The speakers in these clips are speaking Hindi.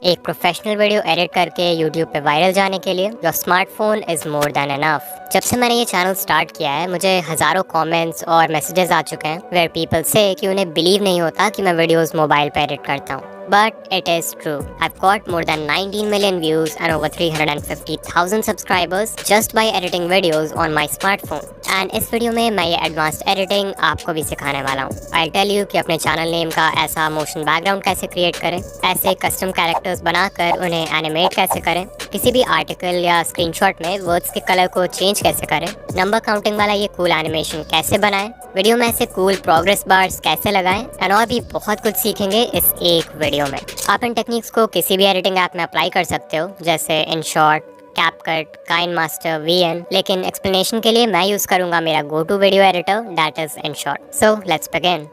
एक प्रोफेशनल वीडियो एडिट करके यूट्यूब पे वायरल जाने के लिए your smartphone is more than enough. जब से मैंने ये चैनल स्टार्ट किया है मुझे हज़ारों कमेंट्स और मैसेजेस आ चुके हैं वेयर पीपल से कि उन्हें बिलीव नहीं होता कि मैं वीडियोस मोबाइल पे एडिट करता हूँ। But it is true. I've got more than 19 million views and over 350,000 subscribers just by editing videos on my smartphone. And इस वीडियो में मैं ये एडवांस्ड एडिटिंग आपको भी सिखाने वाला हूँ। I'll tell you कि अपने चैनल नेम का ऐसा मोशन बैकग्राउंड कैसे क्रिएट करें, ऐसे कस्टम कैरेक्टर्स बनाकर उन्हें एनिमेट कैसे करें, किसी भी आर्टिकल या स्क्रीनशॉट में वर्ड्स के कलर को चेंज कैसे करें, नंबर काउंटिंग वाला ये कूल एनिमेशन कैसे बनाएं, वीडियो में ऐसे कूल प्रोग्रेस बार्स कैसे लगाएं एंड और भी बहुत कुछ सीखेंगे इस एक वीडियो में। आप इन टेक्निक्स को किसी भी एडिटिंग ऐप में अप्लाई कर सकते हो जैसे InShot, CapCut, KineMaster, VN, लेकिन एक्सप्लेनेशन के लिए मैं यूज करूंगा मेरा go to video editor that is InShot। So let's begin.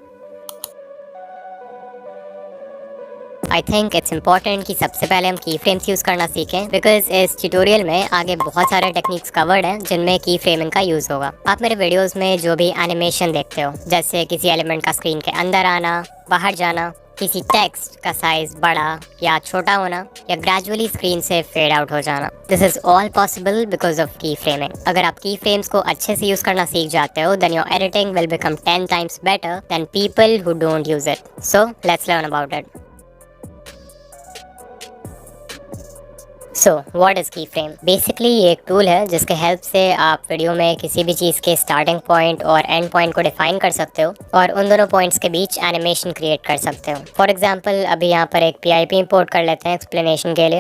I think it's important कि सबसे पहले हम की फ्रेम्स यूज़ करना सीखें बिकॉज इस ट्यूटोरियल में आगे बहुत सारे टेक्निक्स कवर्ड हैं जिनमें की फ्रेमिंग का यूज़ होगा। आप मेरे वीडियोस में जो भी एनिमेशन देखते हो जैसे किसी एलिमेंट का स्क्रीन के अंदर आना, बाहर जाना, किसी टेक्स्ट का साइज बड़ा या छोटा होना या ग्रेजुअली स्क्रीन से फेड आउट हो जाना, this is all possible because of की फ्रेमिंग। अगर आप की फ्रेम्स को अच्छे से यूज़ करना सीख जाते हो then your editing will become 10 times better than people who don't use it. So let's learn about it. So what is key frame? Basically ये एक टूल है जिसके हेल्प से आप वीडियो में किसी भी चीज़ के स्टार्टिंग पॉइंट और एंड पॉइंट को डिफाइन कर सकते हो और उन दोनों पॉइंट्स के बीच एनिमेशन क्रिएट कर सकते हो। फॉर एग्जांपल अभी यहाँ पर एक PIP इंपोर्ट कर लेते हैं एक्सप्लेनेशन के लिए।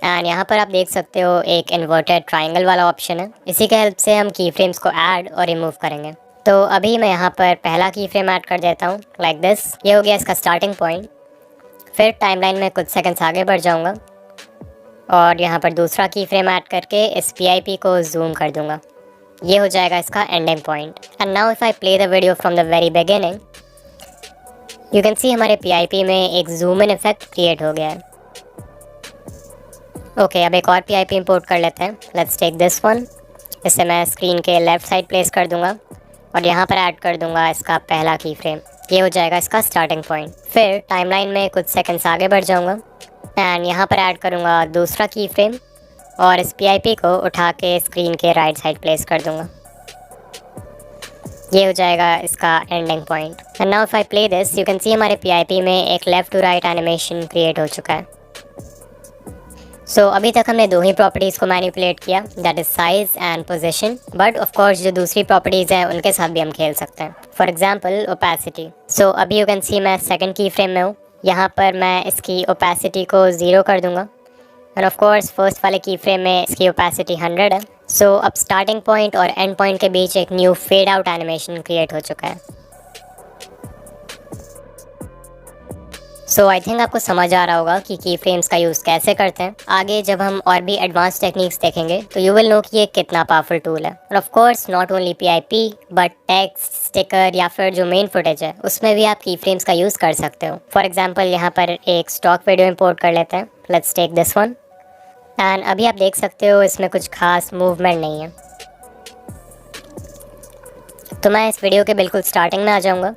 एंड यहाँ पर आप देख सकते हो एक इन्वर्टेड ट्राइंगल वाला ऑप्शन है। इसी के हेल्प से हम की फ्रेम्स को ऐड और रिमूव करेंगे। तो अभी मैं यहाँ पर पहला की फ्रेम ऐड कर देता हूँ लाइक दिस। ये हो गया इसका स्टार्टिंग पॉइंट। फिर टाइमलाइन में कुछ सेकंड्स आगे बढ़ जाऊंगा और यहाँ पर दूसरा की फ्रेम ऐड करके इस PIP को जूम कर दूंगा। ये हो जाएगा इसका ending point. And now if I play the video from the very beginning you can see हमारे PIP में एक जूम इन इफेक्ट क्रिएट हो गया है। ओके, अब एक और PIP इंपोर्ट कर लेते हैं। Let's take this one. इसे मैं स्क्रीन के लेफ्ट साइड प्लेस कर दूंगा और यहाँ पर ऐड कर दूंगा इसका पहला की फ्रेम। ये हो जाएगा इसका स्टार्टिंग पॉइंट। फिर टाइमलाइन में कुछ सेकंड्स आगे बढ़ जाऊंगा एंड यहाँ पर ऐड करूँगा दूसरा की फ्रेम और इस PIP को उठा के स्क्रीन के राइट साइड प्लेस कर दूंगा। ये हो जाएगा इसका ending point. And now if I play this you can see हमारे PIP में एक left to right animation create हो चुका है। सो अभी तक हमने दो ही प्रॉपर्टीज़ को मैनिपुलेट किया that is size and position, but of course जो दूसरी प्रॉपर्टीज़ हैं उनके साथ भी हम खेल सकते हैं। For example opacity. सो अभी यू कैन सी मैं सेकंड की फ्रेम में हूँ। यहाँ पर मैं इसकी ओपेसिटी को 0 कर दूंगा एंड ऑफ कोर्स फर्स्ट वाले की फ्रेम में इसकी ओपेसिटी 100 है। सो अब स्टार्टिंग पॉइंट और एंड पॉइंट के बीच एक new fade out animation create हो चुका है। सो आई थिंक आपको समझ आ रहा होगा कि की फ्रेम्स का यूज़ कैसे करते हैं। आगे जब हम और भी एडवांस टेक्निक्स देखेंगे तो यू विल नो कि ये कितना पावरफुल टूल है। और of course not only PIP but text, sticker या फिर जो मेन फुटेज है उसमें भी आप की फ्रेम्स का यूज़ कर सकते हो। फॉर एग्जाम्पल यहाँ पर एक स्टॉक वीडियो इंपोर्ट कर लेते हैं। Let's take this one. And अभी आप देख सकते हो इसमें कुछ खास मूवमेंट नहीं है। तो मैं इस वीडियो के बिल्कुल स्टार्टिंग में आ जाऊँगा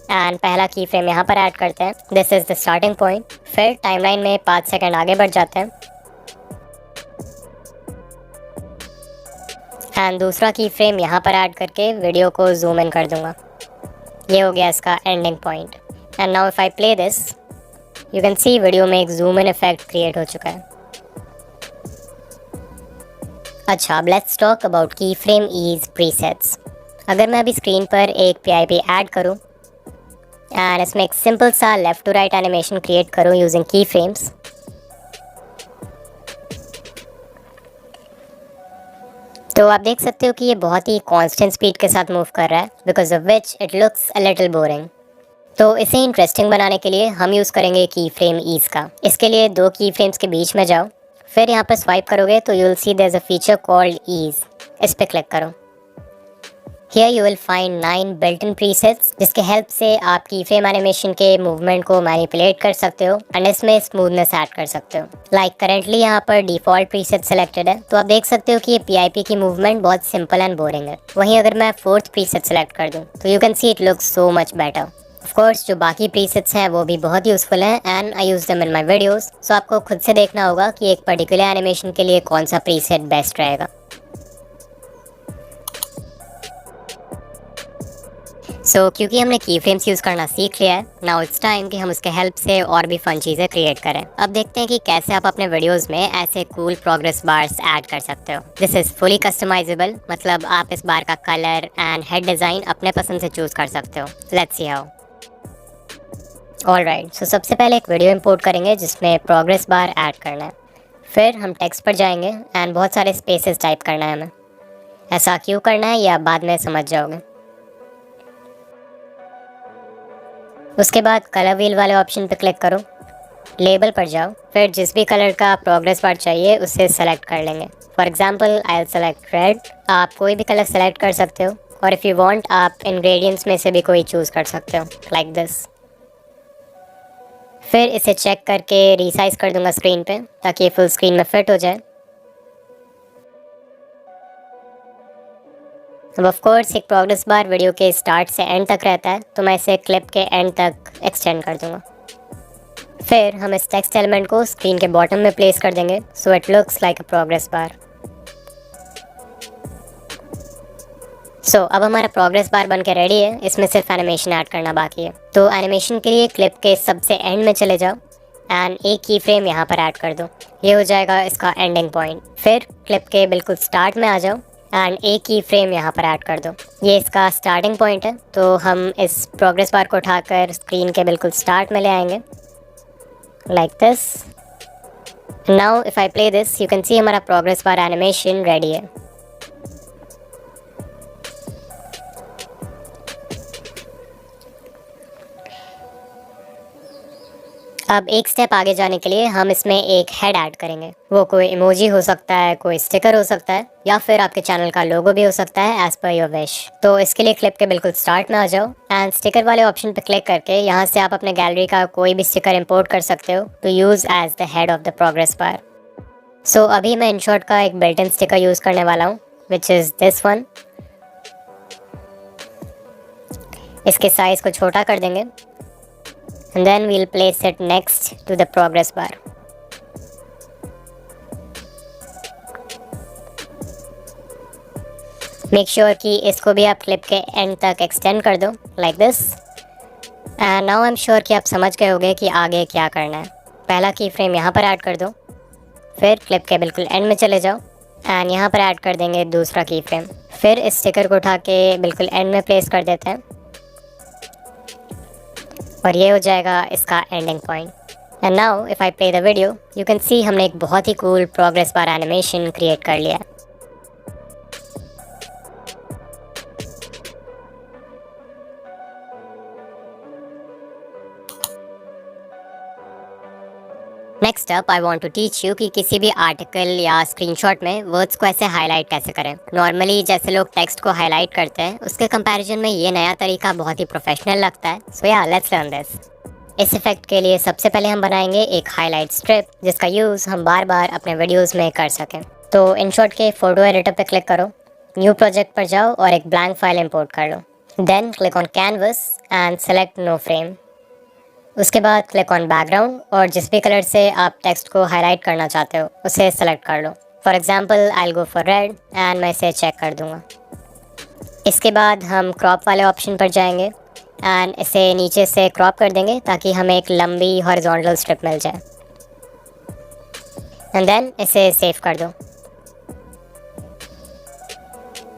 एंड पहला की फ्रेम यहाँ पर ऐड करते हैं। This is the starting point. फिर टाइमलाइन में 5 सेकंड आगे बढ़ जाते हैं एंड दूसरा की फ्रेम यहाँ पर ऐड करके वीडियो को जूम इन कर दूंगा। ये हो गया इसका ending point. And now if I play this you can C video में एक जूम इन इफेक्ट क्रिएट हो चुका है। अच्छा, अब लेट्स टॉक अबाउट की फ्रेम ईज प्रीसेट्स। अगर मैं अभी स्क्रीन पर एक PIP ऐड करूँ एंड इसमें एक सिंपल सा left to right animation create करूँ यूजिंग की फ्रेम्स, तो आप देख सकते हो कि ये बहुत ही कांस्टेंट स्पीड के साथ मूव कर रहा है because of which it looks a little boring. तो इसे इंटरेस्टिंग बनाने के लिए हम यूज़ करेंगे की फ्रेम ईज का। इसके लिए दो की फ्रेम्स के बीच में जाओ, फिर यहाँ पर स्वाइप करोगे तो you will see there is a feature called ease. इस पर क्लिक करो। Here you will find 9 built-in presets जिसके हेल्प से आप की फ्रेम एनिमेशन के मूवमेंट को मैनिपुलेट कर सकते हो एंड इसमें स्मूथनेस ऐड कर सकते हो। लाइक करेंटली यहाँ पर डिफ़ॉल्ट प्रीसेट सेलेक्टेड है तो आप देख सकते हो कि ये PIP की मूवमेंट बहुत सिंपल एंड बोरिंग है। वहीं अगर मैं फोर्थ प्रीसेट सेलेक्ट कर दूँ तो you can see it looks so much better. Of course जो बाकी प्रीसेट्स हैं वो भी बहुत यूज़फुल हैं and I use them in my videos, so आपको खुद से देखना होगा कि एक पर्टिकुलर एनिमेशन के लिए कौन सा प्रीसेट बेस्ट रहेगा। क्योंकि हमने की फ्रेम्स यूज़ करना सीख लिया है, नाउ इट्स टाइम कि हम उसके हेल्प से और भी फन चीज़ें क्रिएट करें। अब देखते हैं कि कैसे आप अपने वीडियोस में ऐसे कूल प्रोग्रेस बार्स ऐड कर सकते हो। दिस इज़ फुली कस्टमाइजेबल, मतलब आप इस बार का कलर एंड हेड डिज़ाइन अपने पसंद से चूज़ कर सकते हो। Let's see how. ऑलराइट, सो सबसे पहले एक वीडियो इंपोर्ट करेंगे जिसमें प्रोग्रेस बार ऐड करना है। फिर हम टेक्स्ट पर जाएंगे एंड बहुत सारे स्पेसेस टाइप करना है हमें। ऐसा क्यों करना है ये आप बाद में समझ जाओगे। उसके बाद कलर व्हील वाले ऑप्शन पर क्लिक करो, लेबल पर जाओ, फिर जिस भी कलर का प्रोग्रेस बार चाहिए उसे सेलेक्ट कर लेंगे। For example I will select red. आप कोई भी कलर सेलेक्ट कर सकते हो और इफ़ यू वांट आप इंग्रेडिएंट्स में से भी कोई चूज़ कर सकते हो, लाइक दिस। फिर इसे चेक करके रीसाइज कर दूंगा स्क्रीन पे ताकि ये फुल स्क्रीन में फिट हो जाए। अब ऑफ कोर्स एक प्रोग्रेस बार वीडियो के स्टार्ट से एंड तक रहता है, तो मैं इसे क्लिप के एंड तक एक्सटेंड कर दूंगा। फिर हम इस टेक्स्ट एलिमेंट को स्क्रीन के बॉटम में प्लेस कर देंगे so it looks like a progress bar. अब हमारा प्रोग्रेस बार बन के रेडी है, इसमें सिर्फ एनिमेशन ऐड करना बाकी है। तो एनिमेशन के लिए क्लिप के सबसे एंड में चले जाओ एंड एक की फ्रेम यहाँ पर ऐड कर दो, ये हो जाएगा इसका एंडिंग पॉइंट। फिर क्लिप के बिल्कुल स्टार्ट में आ जाओ एंड एक की फ्रेम यहाँ पर ऐड कर दो, ये इसका स्टार्टिंग पॉइंट है। तो हम इस प्रोग्रेस बार को उठाकर स्क्रीन के बिल्कुल स्टार्ट में ले आएंगे, like this. Now if I play this you can सी हमारा प्रोग्रेस बार एनिमेशन रेडी है। अब एक स्टेप आगे जाने के लिए हम इसमें एक हेड ऐड करेंगे। वो कोई इमोजी हो सकता है, कोई स्टिकर हो सकता है, या फिर आपके चैनल का लोगो भी हो सकता है, एज पर योर विश। तो इसके लिए क्लिप के बिल्कुल स्टार्ट में आ जाओ एंड स्टिकर वाले ऑप्शन पे क्लिक करके यहाँ से आप अपने गैलरी का कोई भी स्टिकर इंपोर्ट कर सकते हो to use as the head of the progress bar. अभी मैं इनशॉट का एक बिल्ट इन स्टिकर यूज़ करने वाला हूँ, विच इज़ दिस वन। इसके साइज़ को छोटा कर देंगे and then we'll place it next to the progress bar. Make sure कि इसको भी आप क्लिप के एंड तक एक्सटेंड कर दो, like this. And now I'm sure कि आप समझ गए होंगे कि आगे क्या करना है। पहला की फ्रेम यहाँ पर ऐड कर दो, फिर क्लिप के बिल्कुल एंड में चले जाओ एंड यहाँ पर ऐड कर देंगे दूसरा की फ्रेम। फिर इस स्टिकर को उठा के बिल्कुल एंड में प्लेस कर देते हैं और ये हो जाएगा इसका ending point. And now if I play the video you can see हमने एक बहुत ही cool progress bar animation create कर लिया है। Next up I want to teach you कि किसी भी आर्टिकल या स्क्रीनशॉट में वर्ड्स को ऐसे हाईलाइट कैसे करें। नॉर्मली जैसे लोग टेक्स्ट को हाईलाइट करते हैं उसके कंपैरिजन में ये नया तरीका बहुत ही प्रोफेशनल लगता है। सो या लेट्स लर्न दिस। इस इफेक्ट के लिए सबसे पहले हम बनाएंगे एक हाईलाइट स्ट्रिप जिसका यूज़ हम बार बार अपने वीडियोज़ में कर सकें। तो इनशॉट के फोटो एडिटर पर क्लिक करो, न्यू प्रोजेक्ट पर जाओ और एक ब्लैंक फाइल इम्पोर्ट कर लो। Then click on canvas and select no frame. उसके बाद क्लिक ऑन बैकग्राउंड और जिस भी कलर से आप टेक्स्ट को हाईलाइट करना चाहते हो उसे सेलेक्ट कर लो। For example I will go for red and मैं इसे चेक कर दूंगा। इसके बाद हम क्रॉप वाले ऑप्शन पर जाएंगे एंड इसे नीचे से क्रॉप कर देंगे ताकि हमें एक लंबी हॉरिजॉन्टल स्ट्रिप मिल जाए एंड देन इसे सेव कर दो।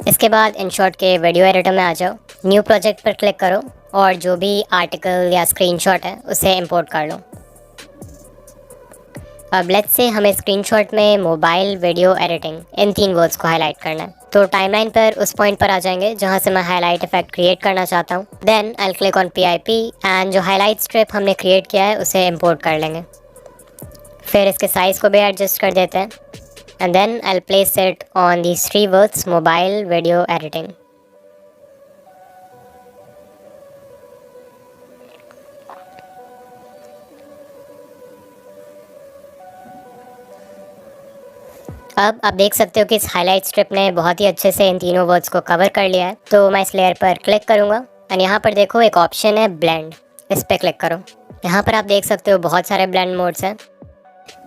इसके बाद इनशॉट के वीडियो एडिटर में आ जाओ, न्यू प्रोजेक्ट पर क्लिक करो और जो भी आर्टिकल या स्क्रीनशॉट है उसे इंपोर्ट कर लो। अब लेट्स से हमें स्क्रीनशॉट में mobile video editing in 3 words को हाईलाइट करना है। तो टाइमलाइन पर उस पॉइंट पर आ जाएंगे जहां से मैं हाईलाइट इफेक्ट क्रिएट करना चाहता हूं। Then I will click on PIP and जो हाईलाइट स्ट्रिप हमने क्रिएट किया है उसे इंपोर्ट कर लेंगे। फिर इसके साइज़ को भी एडजस्ट कर देते हैं and then I will place it on these 3 words mobile video editing. अब आप देख सकते हो कि इस हाईलाइट स्ट्रिप ने बहुत ही अच्छे से इन तीनों वर्ड्स को कवर कर लिया है। तो मैं इस लेयर पर क्लिक करूंगा एंड यहाँ पर देखो एक ऑप्शन है ब्लेंड, इस पर क्लिक करो। यहाँ पर आप देख सकते हो बहुत सारे ब्लेंड मोड्स हैं।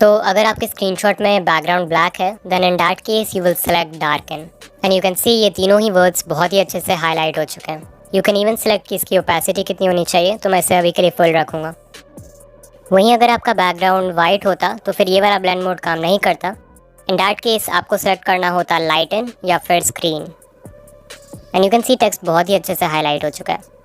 तो अगर आपके स्क्रीनशॉट में बैकग्राउंड ब्लैक है then in that case you will select darken and you can see ये तीनों ही वर्ड्स बहुत ही अच्छे से हाईलाइट हो चुके हैं। यू कैन इवन सेलेक्ट कि इसकी ओपेसिटी कितनी होनी चाहिए, तो मैं इसे अभी के लिए फुल रखूँगा। वहीं अगर आपका बैकग्राउंड वाइट होता तो फिर ये वाला ब्लेंड मोड काम नहीं करता। इन दैट केस आपको सेलेक्ट करना होता लाइटन या फिर screen and you can C text बहुत ही अच्छे से हाईलाइट हो चुका है।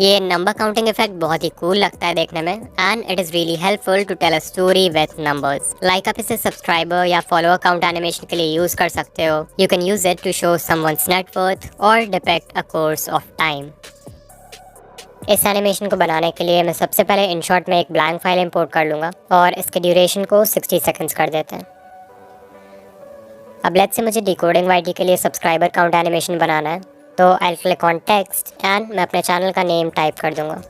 ये नंबर काउंटिंग इफेक्ट बहुत ही कूल लगता है देखने में and it is really helpful to tell a story with numbers. Like आप इसे सब्सक्राइबर या फॉलोअर काउंट एनिमेशन के लिए यूज़ कर सकते हो। You can use it to show someone's net worth और depict a course of time. इस एनिमेशन को बनाने के लिए मैं सबसे पहले InShot में एक ब्लैंक फाइल इंपोर्ट कर लूँगा और इसके ड्यूरेशन को 60 सेकेंड्स कर देते हैं। अब लेट्स से मुझे डिकोडिंग वाइडी के लिए सब्सक्राइबर काउंट एनिमेशन बनाना है, तो I click on text and मैं अपने चैनल का नेम टाइप कर दूंगा।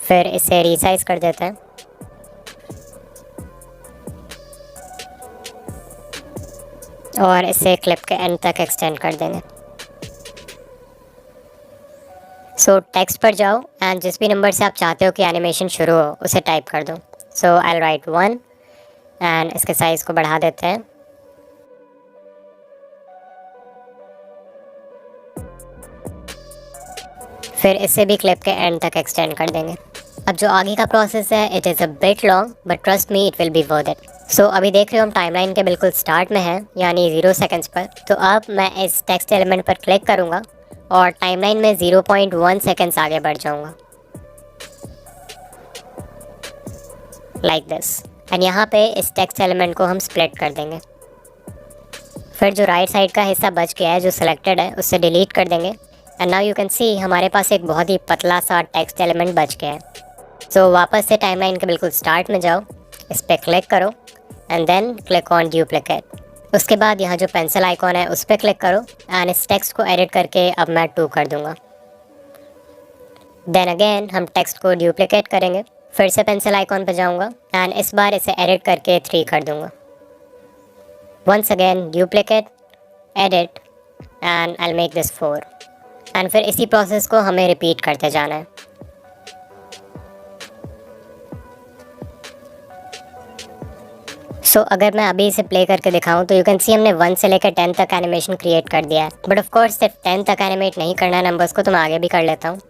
फिर इसे रीसाइज कर देते हैं और इसे क्लिप के एंड तक एक्सटेंड कर देंगे। सो टेक्स्ट पर जाओ एंड जिस भी नंबर से आप चाहते हो कि एनिमेशन शुरू हो उसे टाइप कर दो। सो आई राइट 1 एंड इसके साइज़ को बढ़ा देते हैं। फिर इसे भी क्लिप के एंड तक एक्सटेंड कर देंगे। अब जो आगे का प्रोसेस है it is a bit long but trust me it will be worth it. So अभी देख रहे हो हम टाइमलाइन के बिल्कुल स्टार्ट में हैं, यानी 0 सेकेंड्स पर। तो अब मैं इस टेक्स्ट एलिमेंट पर क्लिक करूँगा और टाइमलाइन में 0.1 सेकेंड्स आगे बढ़ जाऊँगा लाइक दिस। एंड यहाँ पे इस टेक्स्ट एलिमेंट को हम स्प्लिट कर देंगे। फिर जो राइट साइड का हिस्सा बच गया है जो सिलेक्टेड है उससे डिलीट कर देंगे and now you can see हमारे पास एक बहुत ही पतला सा टेक्स्ट एलिमेंट बच गया है। सो वापस से टाइमलाइन के बिल्कुल स्टार्ट में जाओ, इस पर क्लिक करो and then click on duplicate. उसके बाद यहाँ जो पेंसिल आइकॉन है उस पर क्लिक करो एंड इस टेक्स्ट को एडिट करके अब मैं 2 कर दूँगा। देन अगेन हम टेक्स्ट को डुप्लिकेट करेंगे, फिर से पेंसिल आइकॉन पर जाऊँगा एंड इस बार इसे एडिट करके 3 कर दूँगा। Once again duplicate, edit and I make this 4 and फिर इसी प्रोसेस को हमें रिपीट करते जाना है। सो अगर मैं अभी इसे प्ले करके दिखाऊं तो यू कैन सी हमने 1 से लेकर 10 तक एनिमेशन क्रिएट कर दिया है। बट ऑफ कोर्स सिर्फ 10 तक एनिमेट नहीं करना है नंबर्स को, तो मैं आगे भी कर लेता हूँ।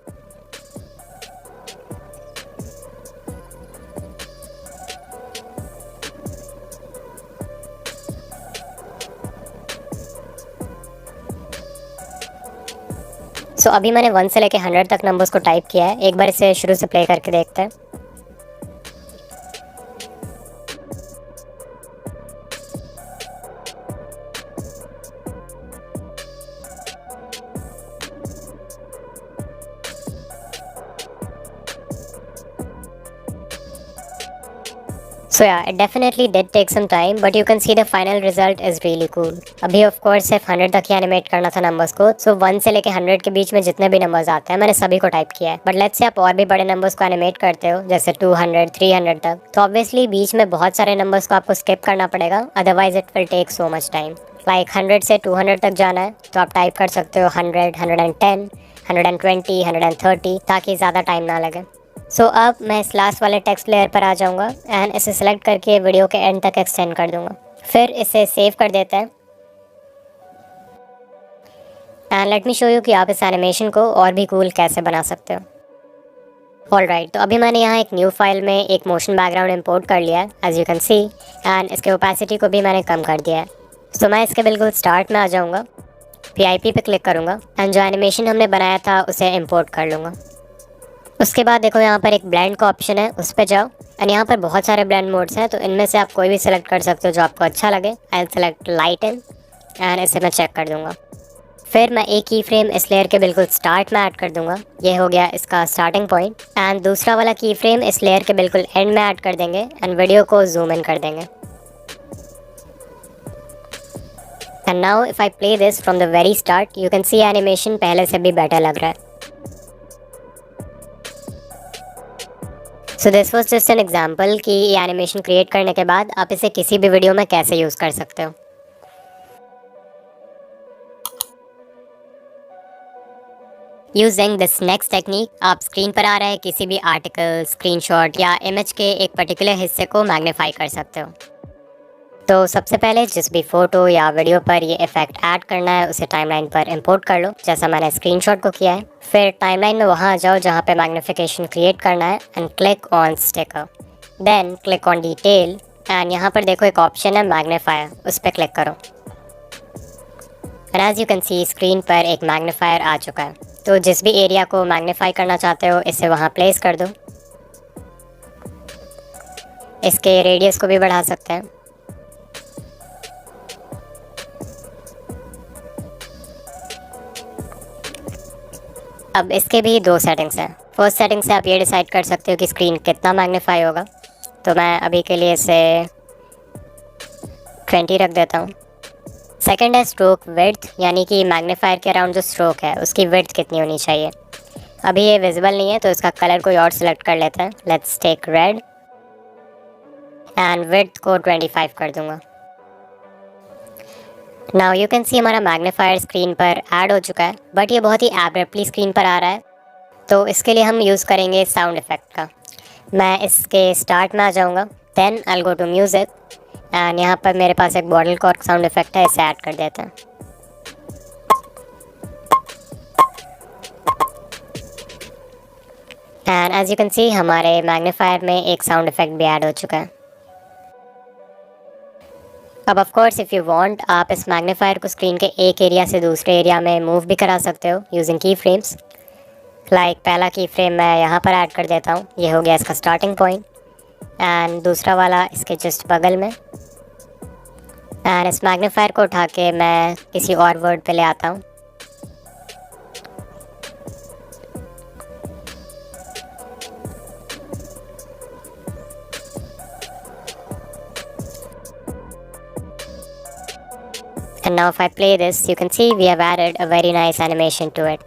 सो अभी मैंने 1 से लेकर 100 तक नंबर्स को टाइप किया है। एक बार इसे शुरू से प्ले करके देखते हैं। So yeah, it definitely did take some time, but you can see the final result is really cool. अभी of course सिर्फ 100 तक ही एनिमेट करना था नंबर्स को, so 1 से लेके 100 के बीच में जितने भी नंबर्स आते हैं मैंने सभी को टाइप किया है। बट लेट्स से आप और भी बड़े नंबर्स को एनिमेट करते हो जैसे 200, 300 तक, तो ऑब्वियसली बीच में बहुत सारे नंबर्स को आपको स्किप करना पड़ेगा, otherwise it will take so much time. Like 100 से 200 तक जाना है तो आप टाइप कर सकते हो 100, 110, 120, 130 ताकि ज़्यादा टाइम ना लगे। सो अब मैं इस लास्ट वाले टेक्स्ट लेयर पर आ जाऊंगा एंड इसे सिलेक्ट करके वीडियो के एंड तक एक्सटेंड कर दूंगा। फिर इसे सेव कर देते हैं and let me show you कि आप इस एनिमेशन को और भी कूल कैसे बना सकते हो। ऑलराइट, तो अभी मैंने यहाँ एक न्यू फाइल में एक मोशन बैकग्राउंड इंपोर्ट कर लिया है as you can see and इसके ओपेसिटी को भी मैंने कम कर दिया है। सो मैं इसके बिल्कुल स्टार्ट में आ जाऊँगा, PIP पे क्लिक करूँगा एंड जो एनिमेशन हमने बनाया था उसे इम्पोर्ट कर लूँगा। उसके बाद देखो यहाँ पर एक ब्लेंड का ऑप्शन है, उस पर जाओ एंड यहाँ पर बहुत सारे ब्लेंड मोड्स हैं, तो इनमें से आप कोई भी सिलेक्ट कर सकते हो जो आपको अच्छा लगे। आई सेलेक्ट लाइटन एंड इसे मैं चेक कर दूँगा। फिर मैं एक की फ्रेम इस लेयर के बिल्कुल स्टार्ट में ऐड कर दूँगा, ये हो गया इसका स्टार्टिंग पॉइंट, एंड दूसरा वाला की फ्रेम इस लेयर के बिल्कुल एंड में ऐड कर देंगे एंड वीडियो को जूम इन कर देंगे। And now if I play this from the very start you can C animation पहले से भी बेटर लग रहा है। So this was just an example कि ये एनिमेशन क्रिएट करने के बाद आप इसे किसी भी वीडियो में कैसे यूज़ कर सकते हो। यूजिंग दिस नेक्स्ट टेक्निक आप स्क्रीन पर आ रहे किसी भी आर्टिकल, स्क्रीनशॉट या इमेज के एक पर्टिकुलर हिस्से को मैग्नीफाई कर सकते हो। तो सबसे पहले जिस भी फोटो या वीडियो पर ये इफेक्ट ऐड करना है उसे टाइमलाइन पर इंपोर्ट कर लो, जैसा मैंने स्क्रीनशॉट को किया है। फिर टाइमलाइन में वहाँ आ जाओ जहाँ पे मैग्निफिकेशन क्रिएट करना है and click on sticker. Then click on detail and यहाँ पर देखो एक ऑप्शन है मैग्नीफायर, उस पर क्लिक करो। And as you can see screen पर एक मैग्नीफायर आ चुका है। तो जिस भी एरिया को मैग्नीफाई करना चाहते हो इसे वहाँ प्लेस कर दो। इसके रेडियस को भी बढ़ा सकते हैं। अब इसके भी दो सेटिंग्स हैं। फर्स्ट सेटिंग से आप ये डिसाइड कर सकते हो कि स्क्रीन कितना मैग्नीफाई होगा। तो मैं अभी के लिए इसे 20 रख देता हूँ। सेकंड है स्ट्रोक विड्थ, यानी कि मैग्नीफायर के अराउंड जो स्ट्रोक है उसकी विड्थ कितनी होनी चाहिए। अभी ये विजिबल नहीं है तो इसका कलर कोई और सिलेक्ट कर लेते हैं। Let's take red and width को 25 कर दूंगा। नाउ यू कैन सी हमारा मैग्नीफायर स्क्रीन पर ऐड हो चुका है, बट ये बहुत ही एब्रप्टली स्क्रीन पर आ रहा है। तो इसके लिए हम यूज़ करेंगे साउंड इफेक्ट का। मैं इसके स्टार्ट में आ जाऊँगा, then I will go to music and यहाँ पर मेरे पास एक बॉटल कॉर्क साउंड इफेक्ट है, इसे ऐड कर देते हैं। And as you can see हमारे मैग्नीफायर में एक साउंड इफेक्ट भी ऐड हो चुका है। अब of course if you want आप इस मैग्नीफायर को स्क्रीन के एक एरिया से दूसरे एरिया में मूव भी करा सकते हो यूजिंग की फ्रेम्स। लाइक पहला की फ्रेम मैं यहाँ पर ऐड कर देता हूँ, ये हो गया इसका स्टार्टिंग पॉइंट, एंड दूसरा वाला इसके जस्ट बगल में। एंड इस मैग्नीफायर को उठा के मैं किसी और वर्ड पे ले आता हूँ। And now if I play this, you can see we have added a very nice animation to it.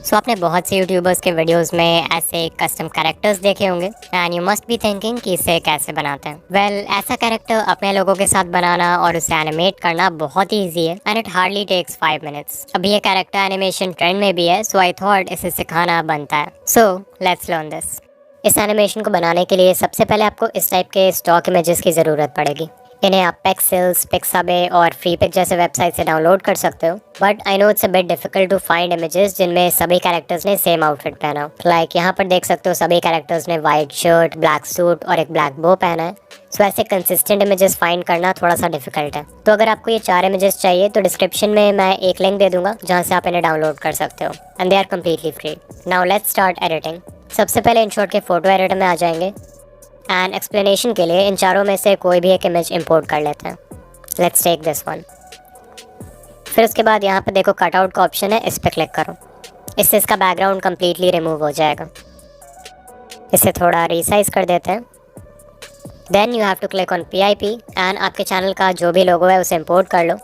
So आपने बहुत से यूट्यूबर्स के वीडियोस में ऐसे कस्टम कैरेक्टर्स देखे होंगे and you must be thinking कि इसे कैसे बनाते हैं। वेल ऐसा कैरेक्टर अपने लोगों के साथ बनाना और उसे एनिमेट करना बहुत ही ईजी है and it hardly takes 5 minutes. अभी ये कैरेक्टर एनिमेशन ट्रेंड में भी है, सो आई थॉट इसे सिखाना बनता है। सो लेट्स लर्न दिस। इस एनिमेशन को बनाने के लिए सबसे पहले आपको इस टाइप के स्टॉक इमेजेस की ज़रूरत पड़ेगी। इन्हें आप पेक्सिल्स, पिक्साबे और फ्रीपिक जैसे वेबसाइट से डाउनलोड कर सकते हो, but I know it's a bit difficult to find images जिनमें सभी कैरेक्टर्स ने सेम आउटफिट पहना हो। लाइक यहाँ पर देख सकते हो सभी कैरेक्टर्स ने वाइट शर्ट, ब्लैक सूट और एक ब्लैक बो पहना है। सो ऐसे कंसिस्टेंट इमेजेस फाइंड करना थोड़ा सा डिफिकल्ट है। तो अगर आपको ये 4 इमेजेस चाहिए तो डिस्क्रिप्शन में मैं एक लिंक दे दूंगा जहाँ से आप इन्हें डाउनलोड कर सकते हो and they are completely free. Now let's start editing. सबसे पहले InShot के फोटो एडिटर में आ जाएंगे एंड एक्सप्लेनेशन के लिए इन चारों में से कोई भी एक इमेज इंपोर्ट कर लेते हैं। Let's take this one. फिर उसके बाद यहाँ पर देखो कटआउट का ऑप्शन है, इस पर क्लिक करो। इससे इसका बैकग्राउंड कम्प्लीटली रिमूव हो जाएगा। इसे थोड़ा रिसाइज कर देते हैं। Then you have to click on PIP and आपके चैनल का जो भी लोगो है उसे इंपोर्ट कर लो।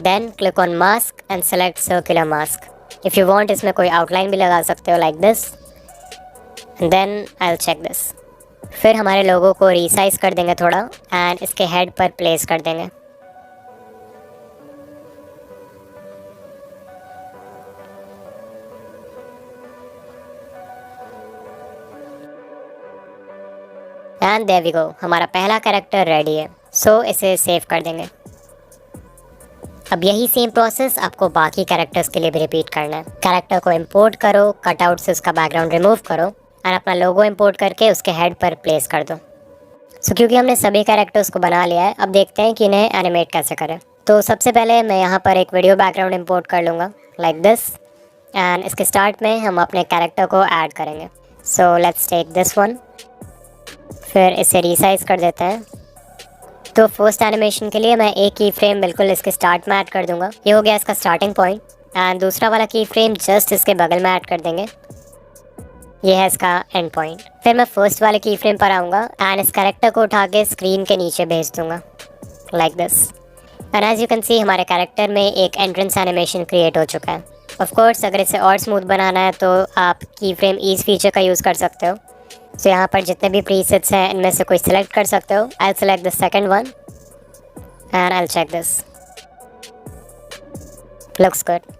Then click on mask and select circular mask. If you want इसमें कोई आउटलाइन भी लगा सकते हो like this. Then I will check this. फिर हमारे लोगों को रीसाइज कर देंगे थोड़ा एंड इसके हेड पर प्लेस कर देंगे। एंड देयर वी गो, हमारा पहला कैरेक्टर रेडी है। सो इसे सेव कर देंगे। अब यही सेम प्रोसेस आपको बाकी कैरेक्टर्स के लिए भी रिपीट करना है। कैरेक्टर को इंपोर्ट करो, कटआउट से उसका बैकग्राउंड रिमूव करो एंड अपना लोगो इंपोर्ट करके उसके हेड पर प्लेस कर दो। सो क्योंकि हमने सभी कैरेक्टर्स को बना लिया है, अब देखते हैं कि इन्हें एनिमेट कैसे करें। तो सबसे पहले मैं यहाँ पर एक वीडियो बैकग्राउंड इंपोर्ट कर लूँगा लाइक दिस एंड इसके स्टार्ट में हम अपने कैरेक्टर को ऐड करेंगे। So let's take this one. फिर इसे रीसाइज कर देते हैं। तो फर्स्ट एनिमेशन के लिए मैं एक की फ्रेम बिल्कुल इसके स्टार्ट में ऐड कर दूंगा। ये हो गया इसका स्टार्टिंग पॉइंट एंड दूसरा वाला की फ्रेम जस्ट इसके बगल में ऐड कर देंगे। ये है इसका एंड पॉइंट। फिर मैं फर्स्ट वाले की फ्रेम पर आऊँगा एंड इस कैरेक्टर को उठा के स्क्रीन के नीचे भेज दूंगा like this. And as you can see हमारे कैरेक्टर में एक एंट्रेंस एनिमेशन क्रिएट हो चुका है। ऑफ कोर्स अगर इसे और स्मूथ बनाना है तो आप की फ्रेम ईज फीचर का यूज़ कर सकते हो। तो यहाँ पर जितने भी प्रीसेट्स हैं इनमें से कोई सिलेक्ट कर सकते हो। I select the second one and I will check this. Looks good.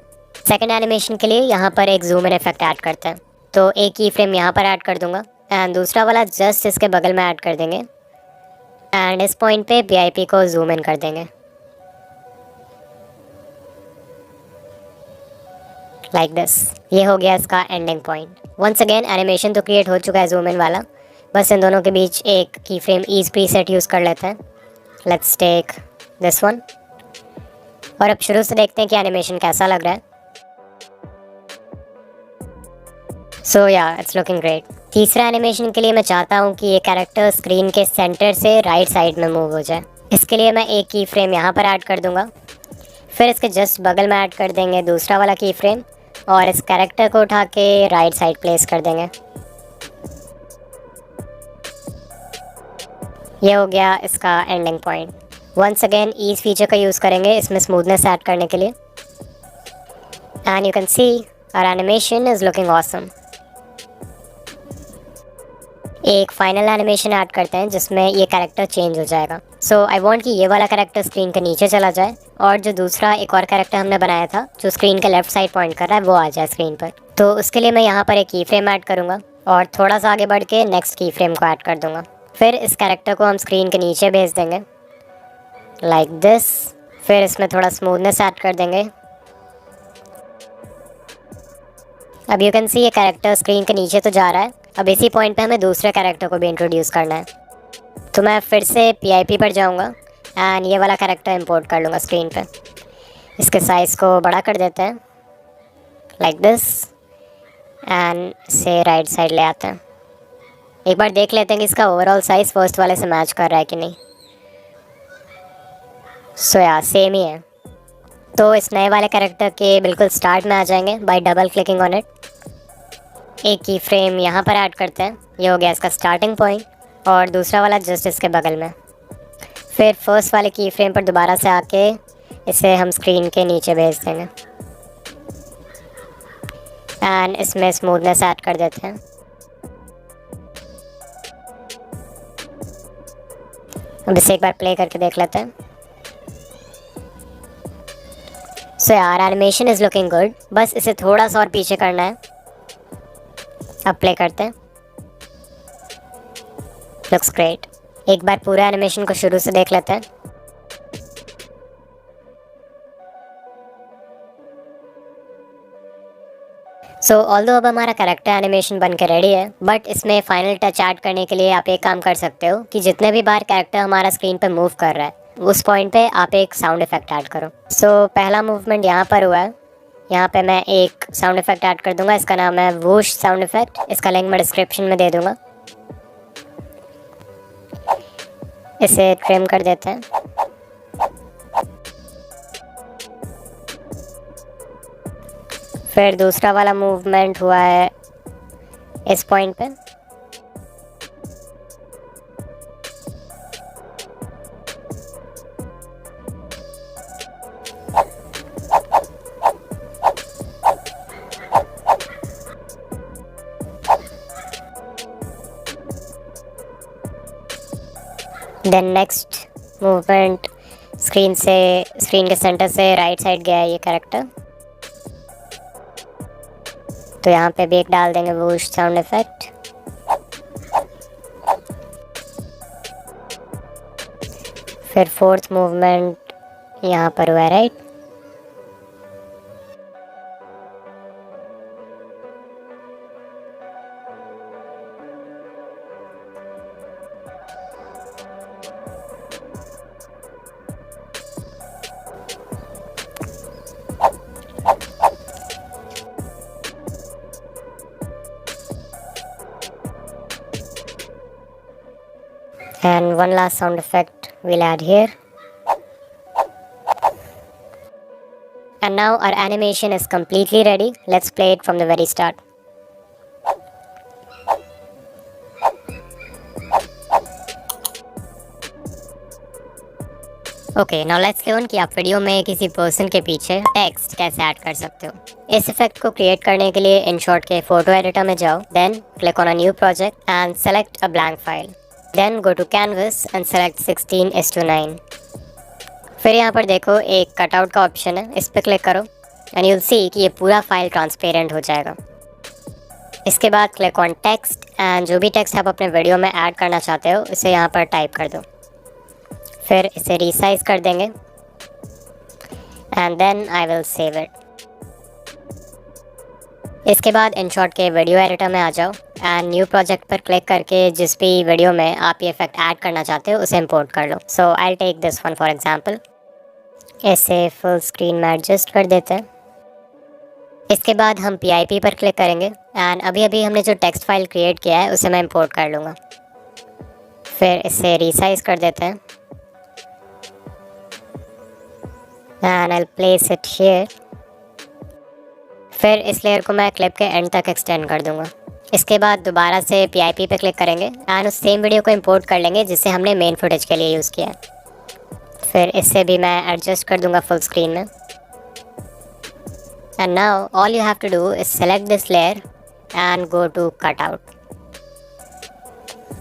Second animation के लिए यहाँ पर एक जूम इन इफेक्ट ऐड करते हैं। तो एक की फ्रेम यहाँ पर ऐड कर दूंगा एंड दूसरा वाला जस्ट इसके बगल में ऐड कर देंगे एंड इस पॉइंट पे वीआईपी को जूम इन कर देंगे लाइक दिस। ये हो गया इसका ending point. Once again animation तो क्रिएट हो चुका है जूम इन वाला, बस इन दोनों के बीच एक की फ्रेम ईज प्रीसेट यूज़ कर लेते हैं। लेट्स टेक दिस वन और अब शुरू से देखते हैं कि एनिमेशन कैसा लग रहा है। सो या इट्स लुकिंग ग्रेट। तीसरा एनिमेशन के लिए मैं चाहता हूँ कि ये कैरेक्टर स्क्रीन के सेंटर से राइट साइड में मूव हो जाए। इसके लिए मैं एक की फ्रेम यहाँ पर ऐड कर दूंगा, फिर इसके जस्ट बगल में ऐड कर देंगे दूसरा वाला की फ्रेम और इस कैरेक्टर को उठा के राइट साइड प्लेस कर देंगे। ये हो गया इसका ending point. Once again ease feature का यूज़ करेंगे इसमें स्मूथनेस ऐड करने के लिए and you can see our animation is looking awesome. एक फाइनल एनिमेशन ऐड करते हैं जिसमें ये कैरेक्टर चेंज हो जाएगा। सो आई वांट कि ये वाला कैरेक्टर स्क्रीन के नीचे चला जाए और जो दूसरा एक और कैरेक्टर हमने बनाया था जो स्क्रीन के लेफ्ट साइड पॉइंट कर रहा है वो आ जाए स्क्रीन पर। तो उसके लिए मैं यहाँ पर एक की फ्रेम ऐड करूँगा और थोड़ा सा आगे बढ़ के नेक्स्ट की फ्रेम को ऐड कर दूँगा। फिर इस कैरेक्टर को हम स्क्रीन के नीचे भेज देंगे लाइक दिस। फिर इसमें थोड़ा स्मूथनेस ऐड कर देंगे। अब यू कैन सी ये कैरेक्टर स्क्रीन के नीचे तो जा रहा है। अब इसी पॉइंट पे हमें दूसरे कैरेक्टर को भी इंट्रोड्यूस करना है। तो मैं फिर से पीआईपी पर जाऊंगा एंड ये वाला कैरेक्टर इंपोर्ट कर लूँगा स्क्रीन पे। इसके साइज़ को बड़ा कर देते हैं लाइक दिस एंड से राइट साइड ले आते हैं। एक बार देख लेते हैं कि इसका ओवरऑल साइज़ फर्स्ट वाले से मैच कर रहा है कि नहीं। सो या सेम ही है। तो इस नए वाले कैरेक्टर के बिल्कुल स्टार्ट में आ जाएंगे bye double clicking on it. एक की फ्रेम यहाँ पर ऐड करते हैं, ये हो गया इसका स्टार्टिंग पॉइंट और दूसरा वाला जस्ट इसके बगल में। फिर फर्स्ट वाले की फ्रेम पर दोबारा से आके इसे हम स्क्रीन के नीचे भेज देंगे एंड इसमें स्मूथनेस ऐड कर देते हैं। अब इसे एक बार प्ले करके देख लेते हैं। सो यार एनिमेशन इज़ लुकिंग गुड, बस इसे थोड़ा सा और पीछे करना है। अब प्ले करते हैं। Looks great. एक बार पूरा एनिमेशन को शुरू से देख लेते हैं। सो ऑल्दो अब हमारा कैरेक्टर एनिमेशन बन के रेडी है, बट इसमें फाइनल टच ऐड करने के लिए आप एक काम कर सकते हो कि जितने भी बार कैरेक्टर हमारा स्क्रीन पे मूव कर रहा है उस पॉइंट पे आप एक साउंड इफेक्ट ऐड करो। सो पहला मूवमेंट यहाँ पर हुआ है, यहाँ पे मैं एक साउंड इफेक्ट ऐड कर दूंगा। इसका नाम है वूश साउंड इफेक्ट। इसका लिंक मैं डिस्क्रिप्शन में दे दूंगा। इसे ट्रिम कर देते हैं। फिर दूसरा वाला मूवमेंट हुआ है इस पॉइंट पे। देन नेक्स्ट मूवमेंट स्क्रीन के सेंटर से राइट साइड गया है ये कैरेक्टर, तो यहाँ पे भी एक डाल देंगे वूश साउंड इफेक्ट। फिर फोर्थ मूवमेंट यहाँ पर हुआ है right. And one last sound effect we'll add here. And now our animation is completely ready. Let's play it from the very start. Okay, now let's learn कि आप वीडियो में किसी पर्सन के पीछे टेक्स्ट कैसे ऐड कर सकते हो। इस इफेक्ट को क्रिएट करने के लिए InShot के फोटो एडिटर में जाओ, then click on a new project and select a blank file. Then go to canvas and select 16:9. फिर यहाँ पर देखो एक कटआउट का ऑप्शन है, इस पर क्लिक करो एंड यूल सी कि ये पूरा फाइल ट्रांसपेरेंट हो जाएगा। इसके बाद क्लिक ऑन टेक्स्ट एंड जो भी टेक्स्ट आप अपने वीडियो में ऐड करना चाहते हो इसे यहाँ पर टाइप कर दो। फिर इसे रीसाइज कर देंगे and then I will save it. इसके बाद InShot के वीडियो एडिटर में आ जाओ एंड न्यू प्रोजेक्ट पर क्लिक करके जिस भी वीडियो में आप ये इफेक्ट ऐड करना चाहते हो उसे इंपोर्ट कर लो। So I take this one for example. इसे फुल स्क्रीन में एडजस्ट कर देते हैं। इसके बाद हम PIP पर क्लिक करेंगे एंड अभी अभी हमने जो टेक्स्ट फाइल क्रिएट किया है उसे मैं इंपोर्ट कर लूँगा। फिर इसे रीसाइज कर देते हैं and I place it here. फिर इस लेयर को मैं क्लिप के एंड तक एक्सटेंड कर दूंगा। इसके बाद दोबारा से PIP पे क्लिक करेंगे एंड उस सेम वीडियो को इंपोर्ट कर लेंगे जिसे हमने मेन फुटेज के लिए यूज़ किया है। फिर इससे भी मैं एडजस्ट कर दूंगा फुल स्क्रीन में। And now all you have to do is select this layer and go to cut out.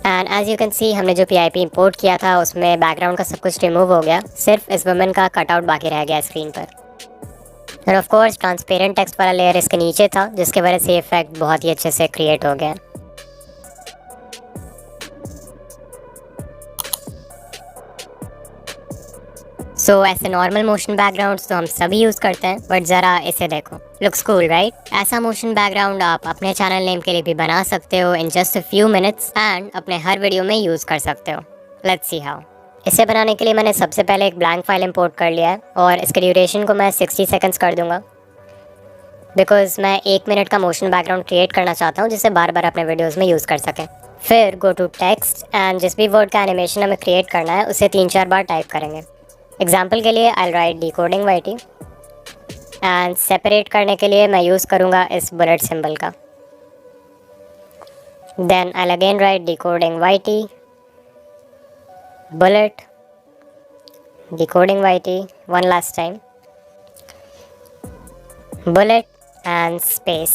And as you can see हमने जो PIP इंपोर्ट किया था उसमें बैकग्राउंड का सब कुछ रिमूव हो गया, सिर्फ इस वुमेन का कटआउट बाकी रह गया स्क्रीन पर। और ऑफ कोर्स ट्रांसपेरेंट टेक्स्ट वाला लेयर इसके नीचे था जिसके वजह से ये इफेक्ट बहुत ही अच्छे से क्रिएट हो गया। सो ऐसे नॉर्मल मोशन बैकग्राउंड्स तो हम सभी यूज़ करते हैं, बट ज़रा इसे देखो, लुक्स कूल राइट। ऐसा मोशन बैकग्राउंड आप अपने चैनल नेम के लिए भी बना सकते हो in just a few minutes and अपने हर वीडियो में यूज़ कर सकते हो। Let's see how. इसे बनाने के लिए मैंने सबसे पहले एक ब्लैंक फाइल इंपोर्ट कर लिया है और इसके ड्यूरेशन को मैं 60 सेकंड्स कर दूंगा, बिकॉज मैं 1 मिनट का मोशन बैकग्राउंड क्रिएट करना चाहता हूँ जिसे बार बार अपने वीडियोज़ में यूज़ कर सकें। फिर गो टू टेक्स्ट एंड जिस भी वर्ड का एनिमेशन हमें क्रिएट करना है उसे 3-4 बार टाइप करेंगे। एग्जाम्पल के लिए I write decoding YT and separate करने के लिए मैं यूज़ करूँगा इस बुलेट सिंबल का। Then I again write decoding YT bullet decoding YT one last time bullet and space।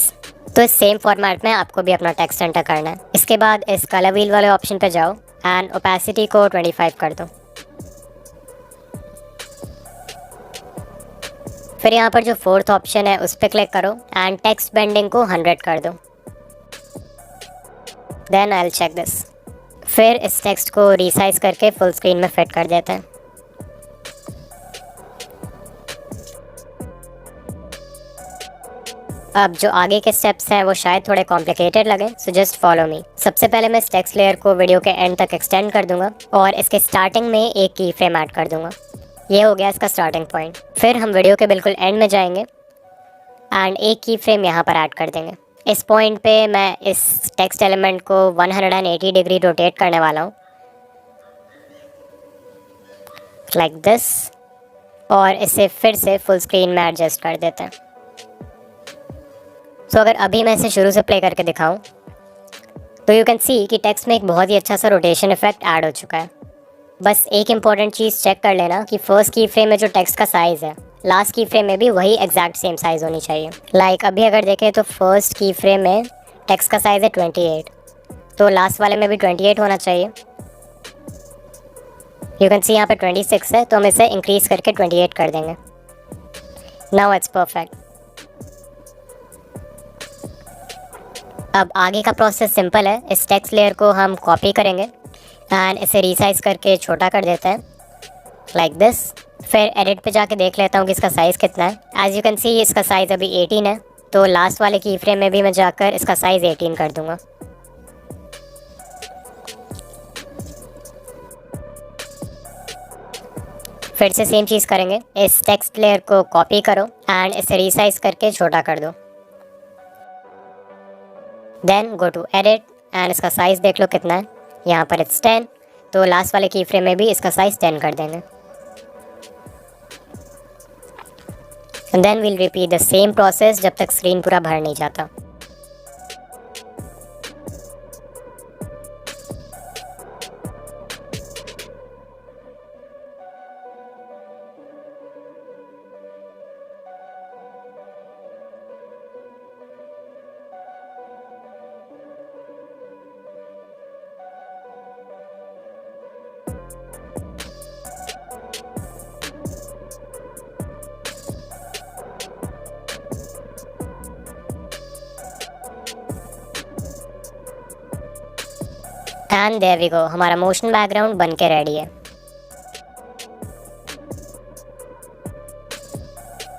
तो इस सेम फॉर्मेट में आपको भी अपना टेक्स्ट एंटर करना है। इसके बाद इस कलर व्हील वाले ऑप्शन पे जाओ एंड ओपेसिटी को 25 कर दो। फिर यहाँ पर जो फोर्थ ऑप्शन है उस पर क्लिक करो एंड टेक्स्ट बेंडिंग को 100 कर दो। Then I will check this. फिर इस टेक्स्ट को रीसाइज करके फुल स्क्रीन में फिट कर देते हैं। अब जो आगे के स्टेप्स हैं वो शायद थोड़े कॉम्प्लिकेटेड लगे, सो जस्ट फॉलो मी। सबसे पहले मैं इस टेक्स्ट लेयर को वीडियो के एंड तक एक्सटेंड कर दूंगा और इसके स्टार्टिंग में एक की फ्रेम ऐड कर दूंगा। ये हो गया इसका स्टार्टिंग पॉइंट। फिर हम वीडियो के बिल्कुल एंड में जाएंगे एंड एक की फ्रेम यहाँ पर ऐड कर देंगे। इस पॉइंट पे मैं इस टेक्स्ट एलिमेंट को 180 डिग्री रोटेट करने वाला हूँ, लाइक दिस, और इसे फिर से फुल स्क्रीन में एडजस्ट कर देते हैं। सो अगर अभी मैं इसे शुरू से प्ले करके दिखाऊं तो यू कैन सी कि टेक्स्ट में एक बहुत ही अच्छा सा रोटेशन इफेक्ट ऐड हो चुका है। बस एक इम्पॉर्टेंट चीज़ चेक कर लेना कि फर्स्ट की फ्रेम में जो टेक्स्ट का साइज़ है लास्ट की फ्रेम में भी वही एग्जैक्ट सेम साइज़ होनी चाहिए। लाइक अभी अगर देखें तो फर्स्ट की फ्रेम में टेक्स्ट का साइज़ है 28, तो लास्ट वाले में भी 28 होना चाहिए। यू कैन सी यहाँ पे 26 है, तो हम इसे इंक्रीज करके 28 कर देंगे। Now it's perfect. अब आगे का प्रोसेस सिंपल है। इस टेक्स्ट लेयर को हम कॉपी करेंगे एंड इसे रीसाइज करके छोटा कर देते हैं, लाइक दिस। फिर एडिट पे जाके देख लेता हूँ कि इसका साइज़ कितना है। एज यू कैन सी इसका साइज़ अभी 18 है, तो लास्ट वाले की फ्रेम में भी मैं जाकर इसका साइज़ 18 कर दूँगा। फिर से सेम चीज़ करेंगे। इस टेक्स्ट लेयर को कॉपी करो एंड इसे रीसाइज करके छोटा कर दो। Then go to edit and इसका साइज़ देख लो कितना है। यहाँ पर इट्स 10, तो लास्ट वाले की फ्रेम में भी इसका साइज़ 10 कर देंगे। And then we'll repeat the same process जब तक स्क्रीन पूरा भर नहीं जाता। एंड देयर वी गो, हमारा मोशन बैकग्राउंड बन के रेडी है।